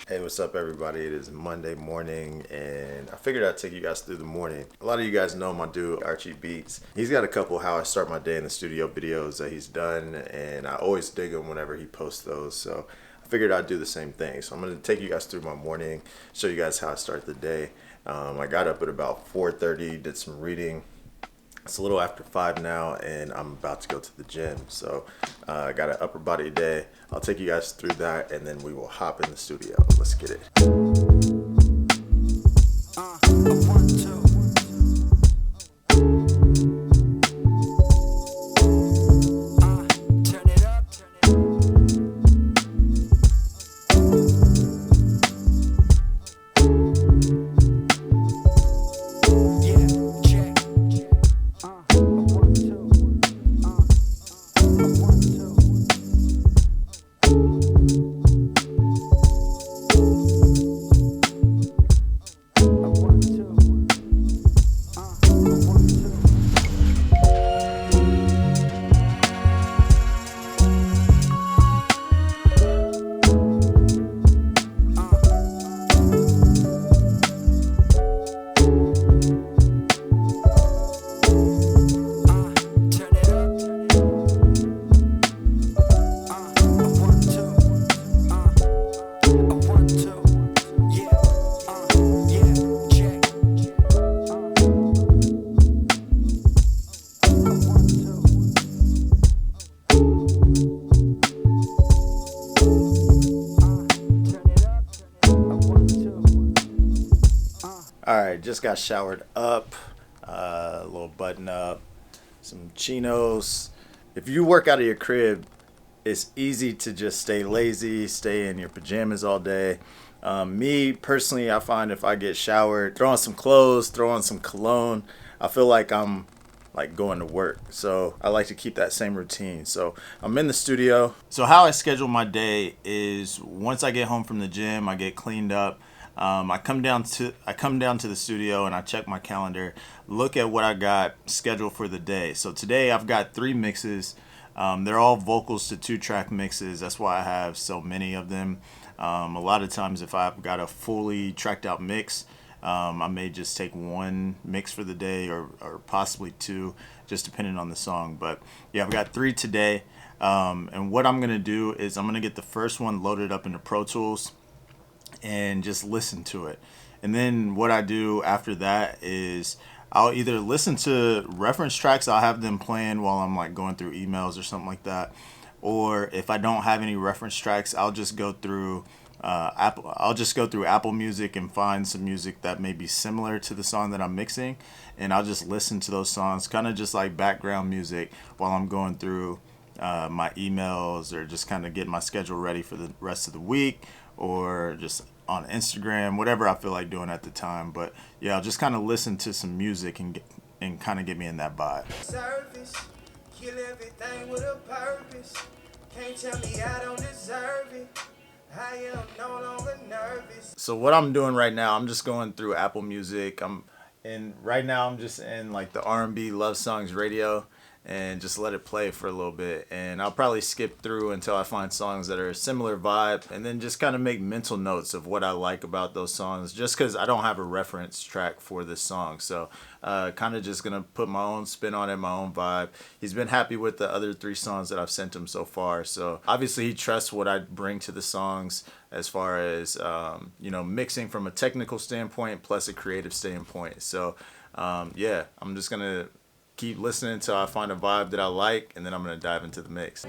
Hey, what's up, everybody? It is Monday morning, and I figured I'd take you guys through the morning. A lot of you guys know my dude, Archie Beats. He's got a couple how I start my day in the studio videos that he's done, and I always dig him whenever he posts those. So I figured I'd do the same thing. So I'm going to take you guys through my morning, show you guys how I start the day. I got up at about 4:30, did some reading. It's a little after 5 now, and I'm about to go to the gym. So I got an upper body day. I'll take you guys through that, and then we will hop in the studio. Let's get it. All right, just got showered up, a little button up, some chinos. If you work out of your crib, it's easy to just stay lazy, stay in your pajamas all day. Me personally, I find if I get showered, throw on some clothes, throw on some cologne, I feel like I'm like going to work. So I like to keep that same routine. So I'm in the studio. So how I schedule my day is once I get home from the gym, I get cleaned up. I come down to the studio and I check my calendar, look at what I got scheduled for the day. So today I've got 3 mixes. They're all vocals to 2-track mixes. That's why I have so many of them. A lot of times if I've got a fully tracked out mix, I may just take 1 mix for the day or possibly 2, just depending on the song. But yeah, I've got 3 today. And what I'm going to do is I'm going to get the first one loaded up into Pro Tools and just listen to it. And then what I do after that is I'll either listen to reference tracks. I'll have them playing while I'm like going through emails or something like that. Or if I don't have any reference tracks, I'll just go through Apple Music and find some music that may be similar to the song that I'm mixing, and I'll just listen to those songs, kind of just like background music while I'm going through my emails or just kind of getting my schedule ready for the rest of the week, or just on Instagram, whatever I feel like doing at the time. But yeah, I'll just kind of listen to some music and kind of get me in that vibe. Service, kill everything with a purpose. Can't tell me I don't deserve it. I am no longer nervous. So what I'm doing right now, I'm just going through Apple Music. Right now I'm just in like the R&B love songs radio, and just let it play for a little bit, and I'll probably skip through until I find songs that are a similar vibe, and then just kind of make mental notes of what I like about those songs, just because I don't have a reference track for this song. So kind of just gonna put my own spin on it, my own vibe. He's been happy with the other 3 songs that I've sent him so far, so obviously he trusts what I bring to the songs as far as mixing from a technical standpoint plus a creative standpoint. So yeah, I'm just gonna keep listening until I find a vibe that I like, and then I'm gonna dive into the mix.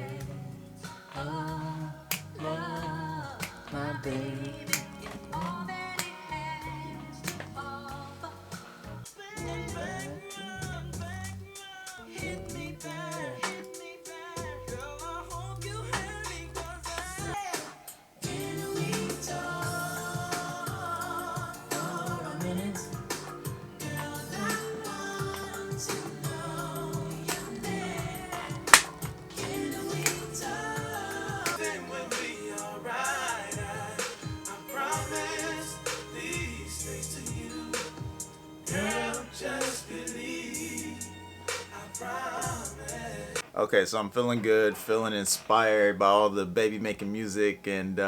Okay, so I'm feeling good, feeling inspired by all the baby making music, and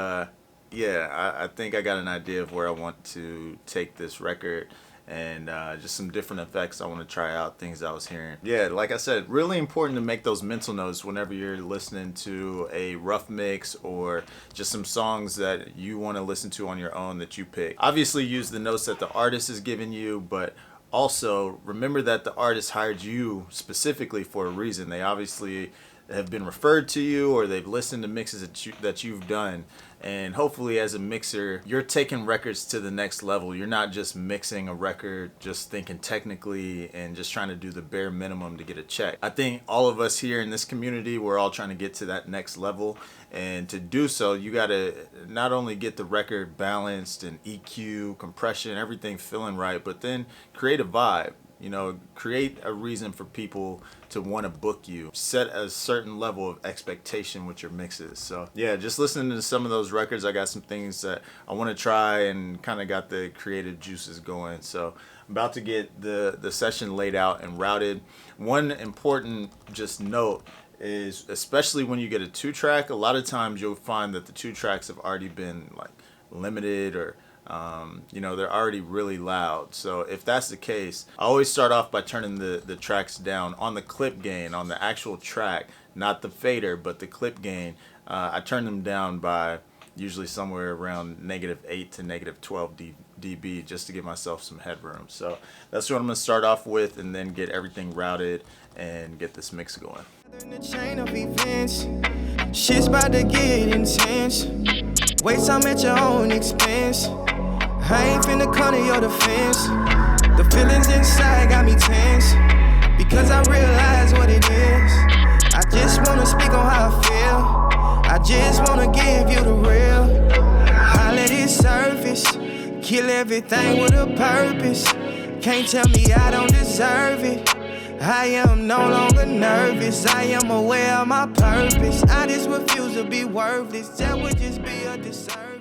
yeah, I think I got an idea of where I want to take this record, and just some different effects I want to try out, things I was hearing. Yeah, like I said, really important to make those mental notes whenever you're listening to a rough mix or just some songs that you want to listen to on your own that you pick. Obviously use the notes that the artist is giving you, but also remember that the artist hired you specifically for a reason. They obviously have been referred to you, or they've listened to mixes that you've done, and hopefully as a mixer you're taking records to the next level. You're not just mixing a record just thinking technically and just trying to do the bare minimum to get a check. I think all of us here in this community, we're all trying to get to that next level, and to do so you got to not only get the record balanced and EQ, compression, everything feeling right, but then create a vibe. You know, create a reason for people to want to book you. Set a certain level of expectation with your mixes. So yeah, just listening to some of those records, I got some things that I want to try and kind of got the creative juices going. So I'm about to get the session laid out and routed. One important just note is, especially when you get a 2-track, a lot of times you'll find that the 2 tracks have already been like limited, or you know, they're already really loud. So if that's the case, I always start off by turning the tracks down on the clip gain on the actual track, not the fader, but the clip gain. I turn them down by usually somewhere around -8 to -12 dB, just to give myself some headroom. So that's what I'm gonna start off with, and then get everything routed and get this mix going. The chain of events, shit's about to get intense. Waste time at your own expense. I ain't finna come to your defense. The feelings inside got me tense, because I realize what it is. I just wanna speak on how I feel. I just wanna give you the real. I let it surface, kill everything with a purpose. Can't tell me I don't deserve it. I am no longer nervous. I am aware of my purpose. I just refuse to be worthless. That would just be a disservice.